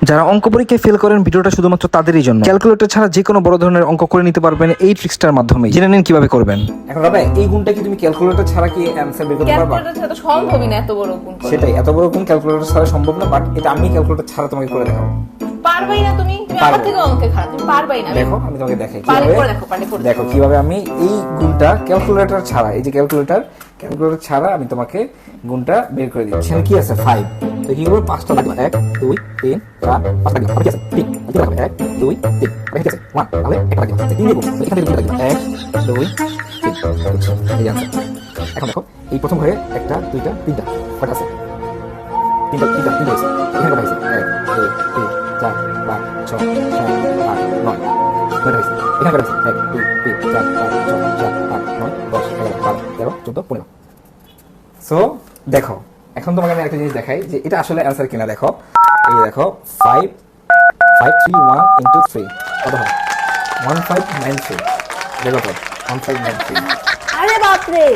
যারা অঙ্ক পরীক্ষায় ফেল করেন ভিডিওটা শুধুমাত্র তাদেরই জন্য। ক্যালকুলেটর ছাড়া যে কোনো বড় ধরনের অঙ্ক করে নিতে পারবেন এই ট্রিক্সটার মাধ্যমে। জেনে নিন কিভাবে করবেন। এখন রাবে এই গুণটা কি তুমি ক্যালকুলেটর ছাড়া কি অ্যানসার বের করতে পারবা? ক্যালকুলেটর ছাড়া তো সম্ভবই না এত বড় গুণ করা। সেটাই, এত বড় গুণ ক্যালকুলেটর ছাড়া সম্ভব না, বাট এটা আমি ক্যালকুলেটর ছাড়া তোমাকে করে দেখাবো। পারবাই না তুমি আমার থেকে অঙ্কে খারাপ, তুমি পারবাই না। দেখো আমি তোমাকে দেখাই পারলে কিভাবে। করে দেখো, পারলে করে দেখো কিভাবে আমি এই গুণটা ক্যালকুলেটর ছাড়া, এই যে ক্যালকুলেটর ছাড়া আমি তোমাকে গুণটা বের করে দিচ্ছি। এখানে কি আছে 5, তো কি করব 5টা লাগবে 1 2 3 4 5 লাগবে। আবার কি আছে 3, কি লাগবে 1 2 3, আবার কি আছে 1, তাহলে 1 লাগবে। 3 দেব, এখানে থেকে লাগবে 1 2 3, এই आंसर। এখন দেখো এই প্রথম ঘরে 1টা 2টা 3টা কয়টা আছে? 3টা আছে। এখানে কয়টা আছে? 1 2 3 4 5 6 7 8 9, কয়টা আছে? এখানে কয়টা আছে? 1 2 3 4 5 6 7 8 9 10 11 12 13 14 15। সো দেখো এখন তোমাকে আমি একটা জিনিস দেখাই যে এটা আসলে অ্যান্সার কিনা। দেখো এই দেখো 5 5 3 1 into 3 কত হয়? 1593। দেখো তো 1593। আরে বাপ রে।